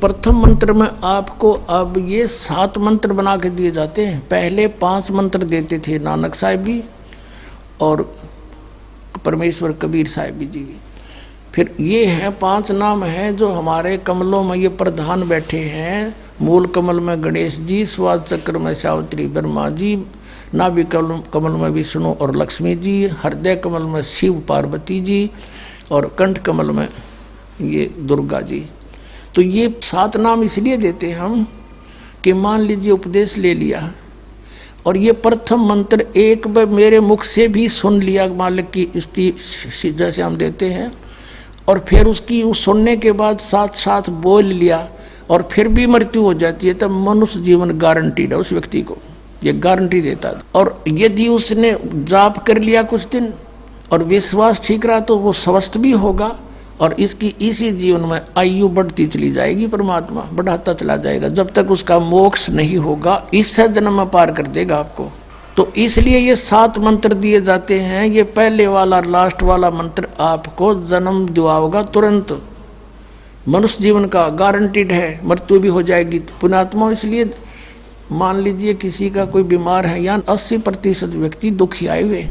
प्रथम मंत्र में आपको अब ये 7 मंत्र बना के दिए जाते हैं। पहले 5 मंत्र देते थे नानक साहिब जी और परमेश्वर कबीर साहिब जी। फिर ये है 5 नाम हैं जो हमारे कमलों में ये प्रधान बैठे हैं। मूल कमल में गणेश जी, स्वाद चक्र में सावित्री ब्रह्मा जी, नाभि कमल में विष्णु और लक्ष्मी जी, हृदय कमल में शिव पार्वती जी और कंठ कमल में ये दुर्गा जी। तो ये 7 नाम इसलिए देते हम कि मान लीजिए उपदेश ले लिया और ये प्रथम मंत्र एक बार मेरे मुख से भी सुन लिया मालिक की इसकी जैसे हम देते हैं, और फिर उसकी उस सुनने के बाद साथ साथ बोल लिया और फिर भी मृत्यु हो जाती है, तब मनुष्य जीवन गारंटीड है उस व्यक्ति को, ये गारंटी देता है। और यदि उसने जाप कर लिया कुछ दिन और विश्वास ठीक रहा तो वो स्वस्थ भी होगा और इसकी इसी जीवन में आयु बढ़ती चली जाएगी, परमात्मा बढ़ाता चला जाएगा जब तक उसका मोक्ष नहीं होगा, इस जन्म में पार कर देगा आपको। तो इसलिए ये 7 मंत्र दिए जाते हैं। ये पहले वाला लास्ट वाला मंत्र आपको जन्म दिलाएगा तुरंत, मनुष्य जीवन का गारंटीड है, मृत्यु भी हो जाएगी पुण्यात्मा। इसलिए मान लीजिए किसी का कोई बीमार है, या 80% व्यक्ति दुखी आए हुए,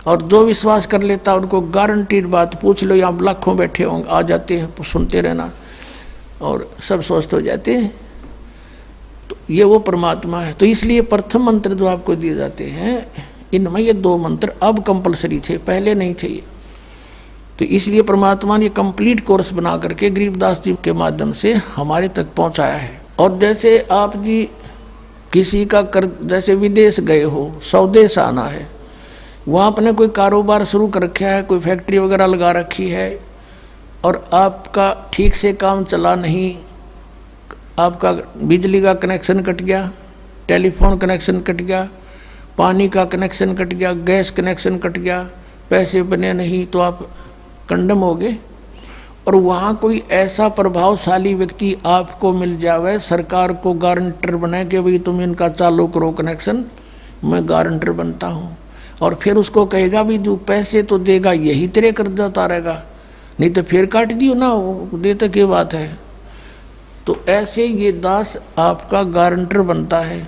और जो विश्वास कर लेता उनको गारंटीड बात पूछ लो, यहाँ लाखों बैठे होंगे, आ जाते हैं, सुनते रहना और सब स्वस्थ हो जाते हैं। तो ये वो परमात्मा है। तो इसलिए प्रथम मंत्र जो आपको दिए जाते हैं इनमें ये 2 मंत्र अब कंपलसरी थे, पहले नहीं थे ये। तो इसलिए परमात्मा ने कंप्लीट कोर्स बना करके गरीबदास जी के माध्यम से हमारे तक पहुंचाया है। और जैसे आप जी किसी का कर जैसे विदेश गए हो, स्वदेश आना है, वहाँ आपने कोई कारोबार शुरू कर रखा है, कोई फैक्ट्री वगैरह लगा रखी है और आपका ठीक से काम चला नहीं, आपका बिजली का कनेक्शन कट गया, टेलीफोन कनेक्शन कट गया, पानी का कनेक्शन कट गया, गैस कनेक्शन कट गया, पैसे बने नहीं तो आप कंडम हो गए। और वहाँ कोई ऐसा प्रभावशाली व्यक्ति आपको मिल जावे, सरकार को गारंटर बनाए कि भाई तुम इनका चालू करो कनेक्शन, मैं गारंटर बनता हूँ, और फिर उसको कहेगा भी जो पैसे तो देगा यही तेरे कर्जा उतारेगा, नहीं तो फिर काट दियो ना, वो देते की बात है। तो ऐसे ये दास आपका गारंटर बनता है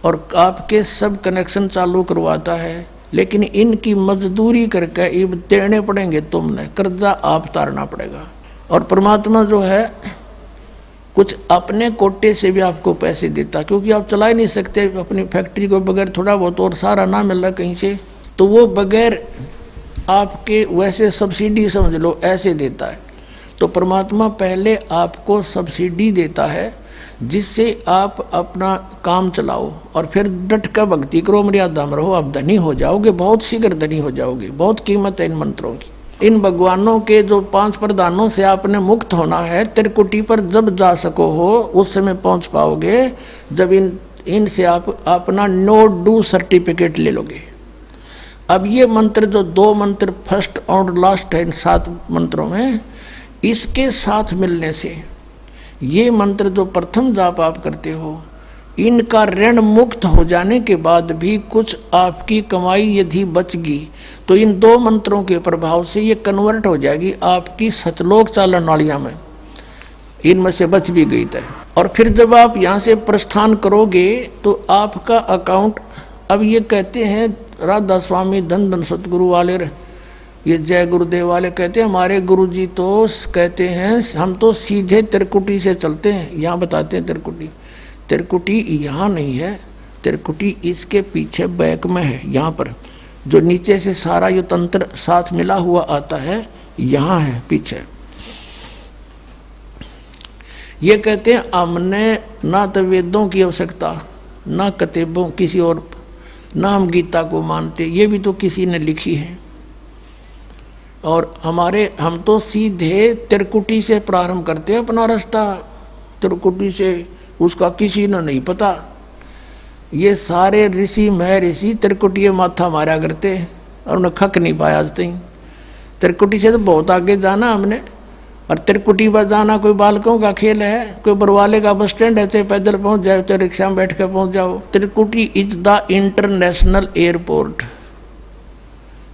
और आपके सब कनेक्शन चालू करवाता है, लेकिन इनकी मजदूरी करके ये देने पड़ेंगे, तुमने कर्जा आप उतारना पड़ेगा। और परमात्मा जो है कुछ अपने कोटे से भी आपको पैसे देता, क्योंकि आप चला ही नहीं सकते अपनी फैक्ट्री को बगैर थोड़ा बहुत और सारा ना मिल रहा कहीं से, तो वो बगैर आपके वैसे सब्सिडी समझ लो ऐसे देता है। तो परमात्मा पहले आपको सब्सिडी देता है जिससे आप अपना काम चलाओ और फिर डट कर भक्ति करो, मर्यादा में रहो, आप धनी हो जाओगे, बहुत शीघ्र धनी हो जाओगे। बहुत कीमत है इन मंत्रों की। इन भगवानों के जो 5 प्रधानों से आपने मुक्त होना है, त्रिकुटी पर जब जा सको हो उस समय पहुंच पाओगे जब इनसे आप अपना नो डू सर्टिफिकेट ले लोगे। अब ये मंत्र जो 2 मंत्र फर्स्ट और लास्ट है इन 7 मंत्रों में, इसके साथ मिलने से ये मंत्र जो प्रथम जाप आप करते हो, इनका ऋण मुक्त हो जाने के बाद भी कुछ आपकी कमाई यदि बचगी तो इन 2 मंत्रों के प्रभाव से ये कन्वर्ट हो जाएगी आपकी सतलोक चालन नालियाँ में, इनमें से बच भी गई तय। और फिर जब आप यहाँ से प्रस्थान करोगे तो आपका अकाउंट, अब ये कहते हैं राधा स्वामी धन धन सतगुरु वाले, ये जय गुरुदेव वाले कहते हैं, हमारे गुरुजी तो कहते हैं हम तो सीधे त्रिकुटी से चलते हैं। यहाँ बताते हैं त्रिकुटी यहाँ नहीं है, त्रिकुटी इसके पीछे बैक में है, यहाँ पर जो नीचे से सारा ये तंत्र साथ मिला हुआ आता है, यहाँ है पीछे। ये कहते हैं हमने ना तो वेदों की आवश्यकता, ना किताबों किसी और, ना हम गीता को मानते, ये भी तो किसी ने लिखी है। और हम तो सीधे त्रिकुटी से प्रारंभ करते हैं अपना रास्ता, त्रिकुटी से, उसका किसी ने नहीं पता। ये सारे ऋषि महर्षि त्रिकुटी माथा मारा करते और उन्हें खक नहीं पाया आज तक। त्रिकुटी से तो बहुत आगे जाना हमने, और त्रिकुटी पर जाना कोई बालकों का खेल है, कोई बरवाले का बस स्टैंड है, चाहे पैदल पहुंच जाओ चाहे रिक्शा में बैठ कर पहुंच जाओ। त्रिकुटी इज द इंटरनेशनल एयरपोर्ट,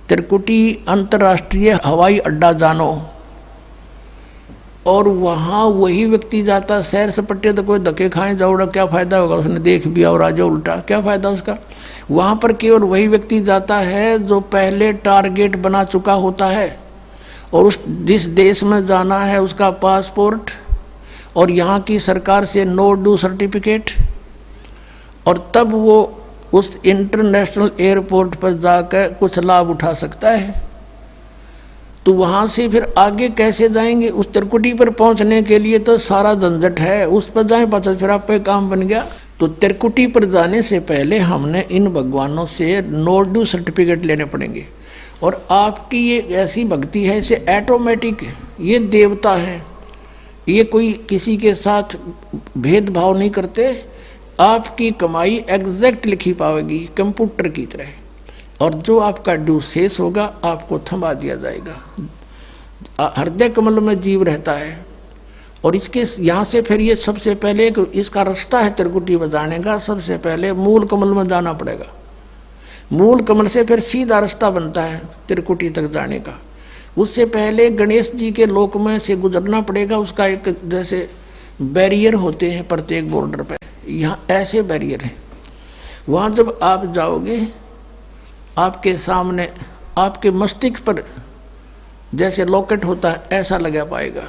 त्रिकुटी अंतर्राष्ट्रीय हवाई अड्डा जानो। और वहाँ वही व्यक्ति जाता सैर सपट्टे, तो कोई धक्के खाए जाओड़ा, क्या फ़ायदा होगा, उसने देख भी और आ जाओ उल्टा, क्या फ़ायदा उसका। वहाँ पर केवल वही व्यक्ति जाता है जो पहले टारगेट बना चुका होता है, और उस जिस देश में जाना है उसका पासपोर्ट और यहाँ की सरकार से नो ड्यू सर्टिफिकेट, और तब वो उस इंटरनेशनल एयरपोर्ट पर जाकर कुछ लाभ उठा सकता है। तो वहाँ से फिर आगे कैसे जाएंगे, उस त्रिकुटी पर पहुँचने के लिए तो सारा झंझट है, उस पर जाए पता फिर आप पे काम बन गया। तो त्रिकुटी पर जाने से पहले हमने इन भगवानों से नो ड्यू सर्टिफिकेट लेने पड़ेंगे। और आपकी ये ऐसी भक्ति है, इसे ऑटोमेटिक, ये देवता है, ये कोई किसी के साथ भेदभाव नहीं करते, आपकी कमाई एग्जैक्ट लिखी पाएगी कंप्यूटर की तरह, और जो आपका ड्यू शेष होगा आपको थमा दिया जाएगा। हृदय कमल में जीव रहता है, और इसके यहाँ से फिर ये सबसे पहले इसका रास्ता है त्रिकुटी बजाने का, सबसे पहले मूल कमल में जाना पड़ेगा। मूल कमल से फिर सीधा रास्ता बनता है त्रिकुटी तक जाने का। उससे पहले गणेश जी के लोक में से गुजरना पड़ेगा, उसका एक जैसे बैरियर होते हैं प्रत्येक बॉर्डर पे, यहाँ ऐसे बैरियर हैं। वहाँ जब आप जाओगे आपके सामने आपके मस्तिष्क पर जैसे लॉकेट होता है ऐसा लगा पाएगा,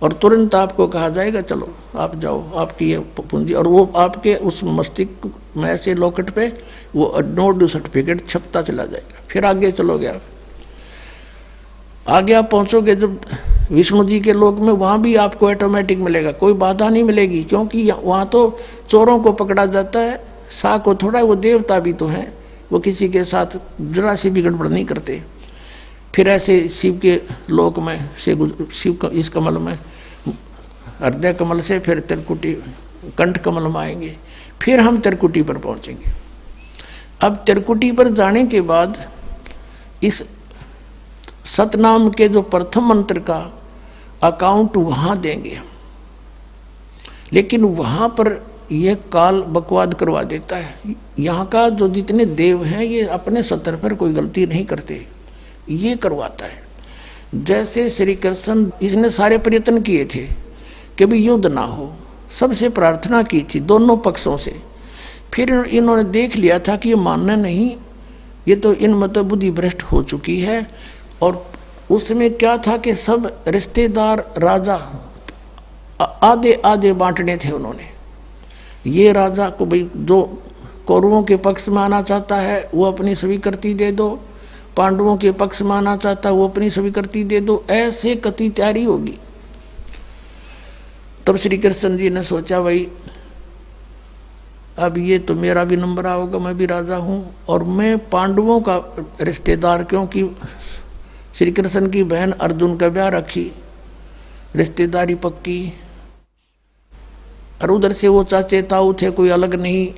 और तुरंत आपको कहा जाएगा चलो आप जाओ, आपकी ये पूंजी, और वो आपके उस मस्तिष्क में ऐसे लॉकेट पे वो नो ड्यू सर्टिफिकेट छपता चला जाएगा। फिर आगे चलोगे आप, आगे आप पहुँचोगे जब विष्णु जी के लोक में, वहाँ भी आपको ऑटोमेटिक मिलेगा, कोई बाधा नहीं मिलेगी, क्योंकि वहाँ तो चोरों को पकड़ा जाता है, सा को थोड़ा, वो देवता भी तो हैं, वो किसी के साथ जरा सी भी गड़बड़ नहीं करते। फिर ऐसे शिव के लोक में से शिव का इस कमल में हृदय कमल से फिर त्रिकुटी कंठ कमल में आएंगे, फिर हम त्रिकुटी पर पहुंचेंगे। अब त्रिकुटी पर जाने के बाद इस सतनाम के जो प्रथम मंत्र का अकाउंट वहाँ देंगे हम, लेकिन वहाँ पर यह काल बकवाद करवा देता है। यहाँ का जो जितने देव हैं ये अपने सतर पर कोई गलती नहीं करते, ये करवाता है। जैसे श्री कृष्ण, इसने सारे प्रयत्न किए थे कि भी युद्ध ना हो, सबसे प्रार्थना की थी दोनों पक्षों से, फिर इन्होंने देख लिया था कि ये मानना नहीं, ये तो इन मत बुद्धि भ्रष्ट हो चुकी है। और उसमें क्या था कि सब रिश्तेदार राजा आधे आधे बांटने थे उन्होंने। ये राजा को भाई जो कौरवों के पक्ष में आना चाहता है वो अपनी स्वीकृति दे दो, पांडवों के पक्ष में आना चाहता है वो अपनी स्वीकृति दे दो, ऐसे कति तैयारी होगी। तब श्री कृष्ण जी ने सोचा भाई अब ये तो मेरा भी नंबर आओगा, मैं भी राजा हूँ, और मैं पांडवों का रिश्तेदार, क्योंकि श्री कृष्ण की बहन अर्जुन का ब्याह रखी, रिश्तेदारी पक्की, और उधर से वो चाचे ताऊ थे, कोई अलग नहीं।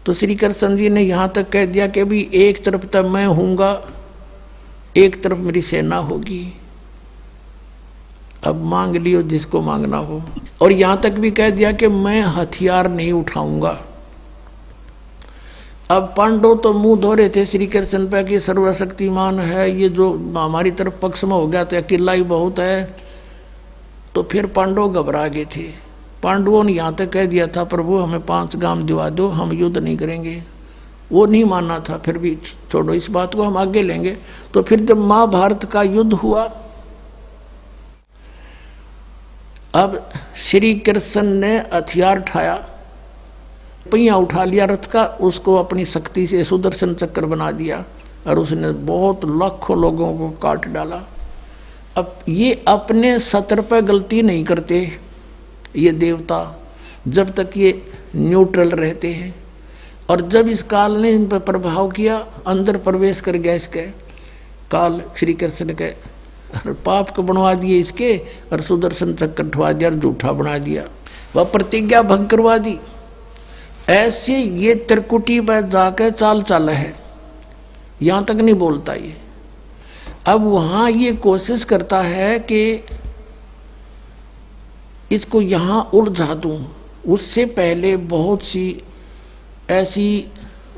तो श्री कृष्ण जी ने यहाँ तक कह दिया कि भी एक तरफ तक मैं हूँगा, एक तरफ मेरी सेना होगी, अब मांग लियो जिसको मांगना हो। और यहाँ तक भी कह दिया कि मैं हथियार नहीं उठाऊंगा। अब पांडव तो मुंह धो रहे थे श्री कृष्ण पे कि सर्वशक्तिमान है, ये जो हमारी तरफ पक्ष में हो गया तो अकेला ही बहुत है। तो फिर पांडव घबरा गए थे। पांडवों ने यहाँ तक कह दिया था प्रभु हमें 5 गांव दिवा दो, हम युद्ध नहीं करेंगे। वो नहीं मानना था, फिर भी छोड़ो इस बात को, हम आगे लेंगे। तो फिर जब महाभारत का युद्ध हुआ, अब श्री कृष्ण ने हथियार उठाया, पहिया उठा लिया रथ का, उसको अपनी शक्ति से सुदर्शन चक्र बना दिया और उसने बहुत लाखों लोगों को काट डाला। अब ये अपने सतर पर गलती नहीं करते ये देवता, जब तक ये न्यूट्रल रहते हैं। और जब इस काल ने इन पर प्रभाव किया, अंदर प्रवेश कर गया इसके काल, श्री कृष्ण के पाप को बनवा दिए इसके, और सुदर्शन चक्र उठवा दिया और झूठा बना दिया, वह प्रतिज्ञा भंग करवा दी। ऐसे ये त्रिकुटी पर जाकर चाल चाल है, यहाँ तक नहीं बोलता ये। अब वहाँ ये कोशिश करता है कि इसको यहाँ उलझा दूँ। उससे पहले बहुत सी ऐसी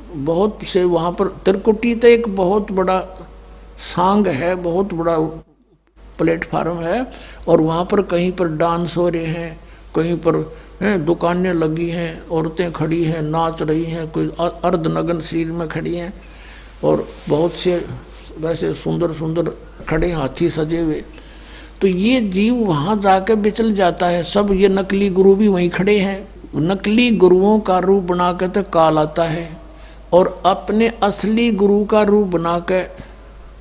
बहुत से वहाँ पर त्रिकुटी तो एक बहुत बड़ा सांग है, बहुत बड़ा प्लेटफार्म है, और वहाँ पर कहीं पर डांस हो रहे हैं, कहीं पर दुकानें लगी हैं, औरतें खड़ी हैं, नाच रही हैं, कोई अर्धनग्न शरीर में खड़ी हैं, और बहुत से वैसे सुंदर सुंदर खड़े हाथी सजे हुए। तो ये जीव वहाँ जाकर बिचल जाता है। सब ये नकली गुरु भी वहीं खड़े हैं, नकली गुरुओं का रूप बनाकर तो काल आता है, और अपने असली गुरु का रूप बनाकर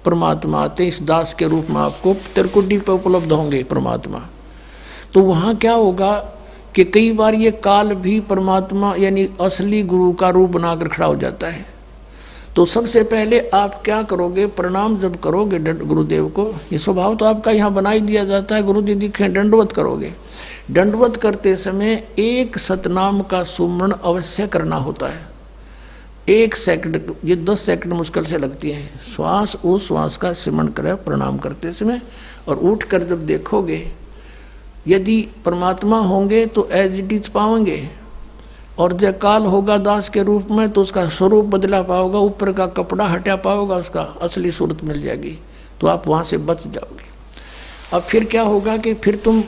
परमात्मा आते। इस दास के रूप में आपको त्रिकुटी पर उपलब्ध होंगे परमात्मा। तो वहाँ क्या होगा कि कई बार ये काल भी परमात्मा यानी असली गुरु का रूप बनाकर खड़ा हो जाता है। तो सबसे पहले आप क्या करोगे, प्रणाम जब करोगे गुरुदेव को, ये स्वभाव तो आपका यहाँ बना ही दिया जाता है, गुरु जी दिखे दंडवत करोगे। दंडवत करते समय एक सतनाम का सुमरण अवश्य करना होता है। 1 सेकंड, ये 10 सेकंड मुश्किल से लगती है। श्वास उस श्वास का सिमरण करें प्रणाम करते समय, और उठकर जब देखोगे यदि परमात्मा होंगे तो एज इट इज पाओगे, और जब काल होगा दास के रूप में तो उसका स्वरूप बदला पाओगा, ऊपर का कपड़ा हटा पाओगा, उसका असली सूरत मिल जाएगी, तो आप वहाँ से बच जाओगे। अब फिर क्या होगा कि फिर तुम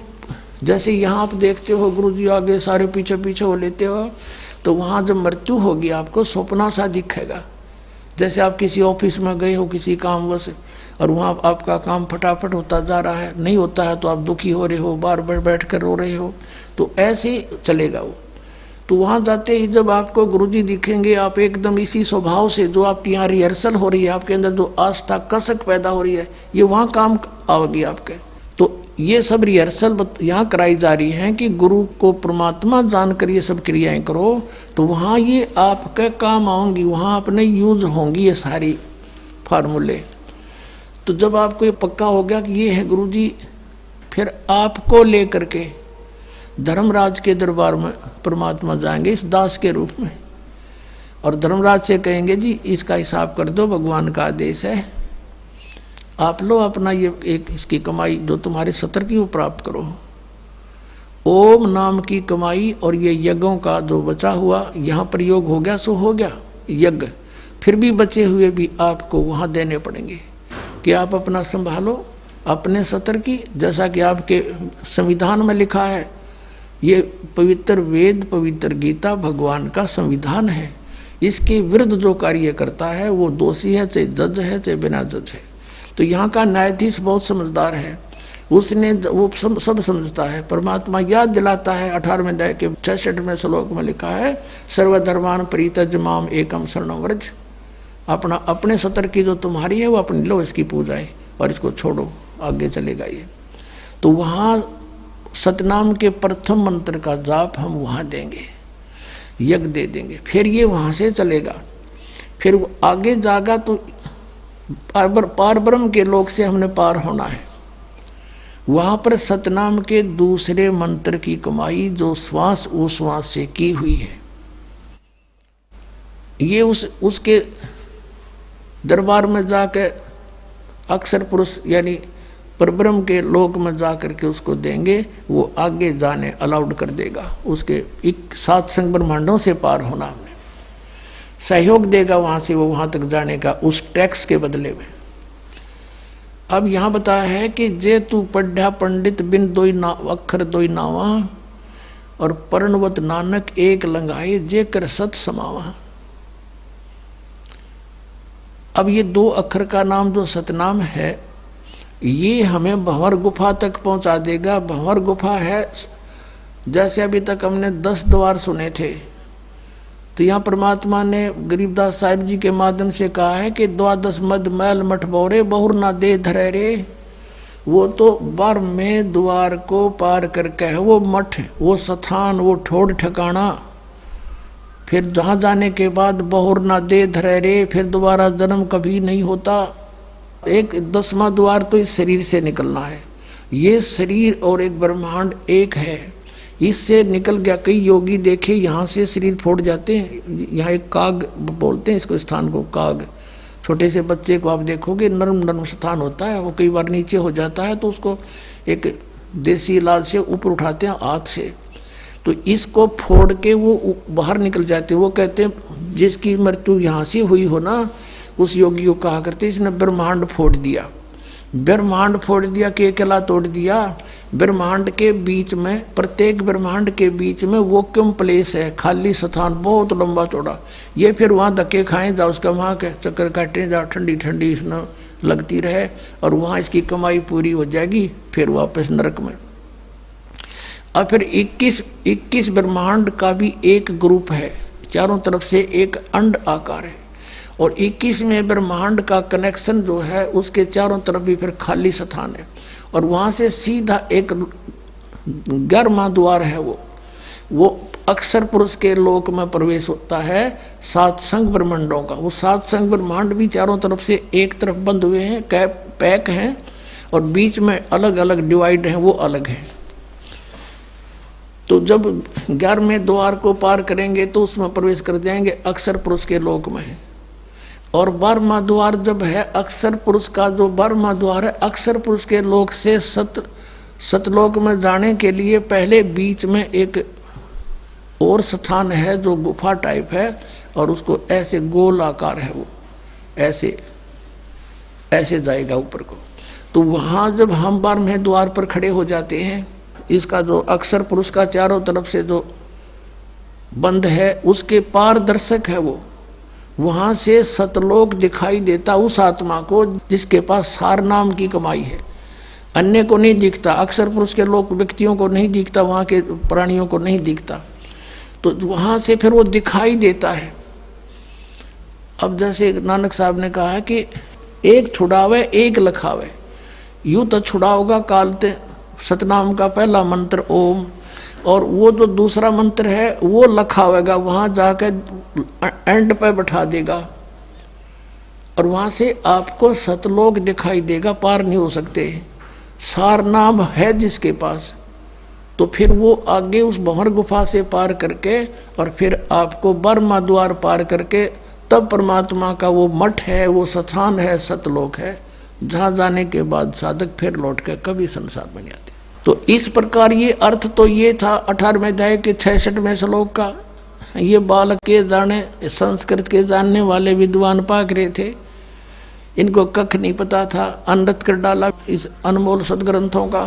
जैसे यहाँ आप देखते हो गुरु जी आगे सारे पीछे पीछे हो लेते हो, तो वहाँ जब मृत्यु होगी आपको सपना सा दिखेगा। जैसे आप किसी ऑफिस में गए हो किसी कामवश, और वहाँ आपका काम फटाफट होता जा रहा है, नहीं होता है तो आप दुखी हो रहे हो, बार बार बैठ कर रो रहे हो, तो ऐसे ही चलेगा वो। तो वहाँ जाते ही जब आपको गुरुजी दिखेंगे, आप एकदम इसी स्वभाव से जो आपकी यहाँ रिहर्सल हो रही है, आपके अंदर जो आस्था कसक पैदा हो रही है, ये वहाँ काम आओगी आपके। तो ये सब रिहर्सल यहाँ कराई जा रही है कि गुरु को परमात्मा जानकर ये सब क्रियाएं करो, तो वहाँ ये आपके काम आऊँगी, वहाँ अपने यूज होंगी ये सारी फार्मूले। तो जब आपको ये पक्का हो गया कि ये है गुरुजी, फिर आपको लेकर के धर्मराज के दरबार में परमात्मा जाएंगे इस दास के रूप में, और धर्मराज से कहेंगे जी इसका हिसाब कर दो, भगवान का आदेश है, आप लो अपना ये एक इसकी कमाई जो तुम्हारे सतर की वो प्राप्त करो। ओम नाम की कमाई और ये यज्ञों का जो बचा हुआ यहाँ प्रयोग हो गया सो हो गया यज्ञ, फिर भी बचे हुए भी आपको वहाँ देने पड़ेंगे कि आप अपना संभालो अपने सतर की। जैसा कि आपके संविधान में लिखा है, ये पवित्र वेद पवित्र गीता भगवान का संविधान है, इसके विरुद्ध जो कार्य करता है वो दोषी है, चाहे जज है चाहे बिना जज है। तो यहाँ का न्यायाधीश बहुत समझदार है, उसने वो सब समझता है। परमात्मा याद दिलाता है 18वें अध्याय के 66वें श्लोक में लिखा है, सर्वधर्मान परित्यज माम एकम शरणं व्रज। अपना अपने सतर की जो तुम्हारी है वो अपनी लो, इसकी पूजाएं और इसको छोड़ो, आगे चलेगा ये। तो वहाँ सतनाम के प्रथम मंत्र का जाप हम वहाँ देंगे, यज्ञ दे देंगे, फिर ये वहाँ से चलेगा। फिर वो आगे जागा तो पार ब्रह्म के लोक से हमने पार होना है। वहाँ पर सतनाम के दूसरे मंत्र की कमाई जो श्वास उश्वास से की हुई है, ये उसके दरबार में जाकर अक्षर पुरुष यानी परब्रह्म के लोक में जा करके उसको देंगे, वो आगे जाने अलाउड कर देगा। उसके 7 संग ब्रह्मांडों से पार होना हमने सहयोग देगा वहाँ से वो वहाँ तक जाने का, उस टैक्स के बदले में। अब यहाँ बताया है कि जे तू पढ़ा पंडित बिन दोई अक्षर दोई नावा, और पर्णवत नानक एक लंघाए जे कर सत समावा। अब ये 2 अक्षर का नाम जो सतनाम है, ये हमें भंवर गुफा तक पहुंचा देगा। भंवर गुफा है, जैसे अभी तक हमने 10 द्वार सुने थे, तो यहाँ परमात्मा ने गरीबदास साहिब जी के माध्यम से कहा है कि 12 मद मैल मठ बोरे बहुर ना दे धरे रे। वो तो 12वें द्वार को पार करके है वो मठ, वो स्थान, वो ठोड़ ठिकाना। फिर जहाँ जाने के बाद बहुर ना दे धरे रे, फिर दोबारा जन्म कभी नहीं होता। एक 10वां द्वार तो इस शरीर से निकलना है। ये शरीर और एक ब्रह्मांड एक है, इससे निकल गया। कई योगी देखे यहाँ से शरीर फोड़ जाते हैं। यहाँ एक काग बोलते हैं इसको, स्थान को काग। छोटे से बच्चे को आप देखोगे नर्म नर्म स्थान होता है, वो कई बार नीचे हो जाता है तो उसको एक देसी इलाज से ऊपर उठाते हैं हाथ से, तो इसको फोड़ के वो बाहर निकल जाते हैं। वो कहते हैं जिसकी मृत्यु यहाँ से हुई हो ना, उस योगी को कहा करते इसने ब्रह्मांड फोड़ दिया। ब्रह्मांड फोड़ दिया, केकला तोड़ दिया। ब्रह्मांड के बीच में, प्रत्येक ब्रह्मांड के बीच में वैक्यूम प्लेस है, खाली स्थान, बहुत लंबा चौड़ा। ये फिर वहाँ धक्के खाएं जाओ, उसका वहाँ के चक्कर काटें जाओ, ठंडी ठंडी इसमें लगती रहे, और वहाँ इसकी कमाई पूरी हो जाएगी, फिर वापस नरक में। और फिर 21 ब्रह्मांड का भी एक ग्रुप है, चारों तरफ से एक अंड आकार है, और 21वें ब्रह्मांड का कनेक्शन जो है उसके चारों तरफ भी फिर खाली स्थान है, और वहाँ से सीधा एक 11वां द्वार है, वो अक्षर पुरुष के लोक में प्रवेश होता है, 7 संघ ब्रह्मांडों का। वो 7 संघ ब्रह्मांड भी चारों तरफ से एक तरफ बंद हुए हैं, पैक हैं, और बीच में अलग अलग डिवाइड हैं, वो अलग हैं। तो जब 11वें द्वार को पार करेंगे तो उसमें प्रवेश कर जाएंगे अक्षर पुरुष के लोक में। और 12वां द्वार जब है अक्षर पुरुष का, जो 12वां द्वार है अक्षर पुरुष के लोक से सतलोक में जाने के लिए पहले बीच में एक और स्थान है जो गुफा टाइप है, और उसको ऐसे गोल आकार है, वो ऐसे जाएगा ऊपर को। तो वहाँ जब हम 12वें द्वार पर खड़े हो जाते हैं, इसका जो अक्षर पुरुष का चारों तरफ से जो बंद है उसके पारदर्शक है वो, वहाँ से सतलोक दिखाई देता उस आत्मा को जिसके पास सार नाम की कमाई है। अन्य को नहीं दिखता, अक्षर पुरुष के लोग व्यक्तियों को नहीं दिखता, वहाँ के प्राणियों को नहीं दिखता, तो वहाँ से फिर वो दिखाई देता है। अब जैसे नानक साहब ने कहा है कि एक छुड़ावे एक लखावे, यूँ तो छुड़ाओगा कालते सतनाम का पहला मंत्र ओम, और वो जो दूसरा मंत्र है वो लखावेगा, वहाँ जाकर एंड पे बैठा देगा, और वहाँ से आपको सतलोक दिखाई देगा, पार नहीं हो सकते। सार नाम है जिसके पास, तो फिर वो आगे उस भंवर गुफा से पार करके और फिर आपको 12वां द्वार पार करके तब परमात्मा का वो मठ है, वो स्थान है, सतलोक है, जहाँ जाने के बाद साधक फिर लौट के कभी संसार में नहीं आते। तो इस प्रकार ये अर्थ तो ये था 18वें अध्याय के 66वें श्लोक का। ये बालक के जाने, संस्कृत के जानने वाले विद्वान पाक रहे थे, इनको कख नहीं पता था, अनर्थ कर डाला इस अनमोल सदग्रंथों का।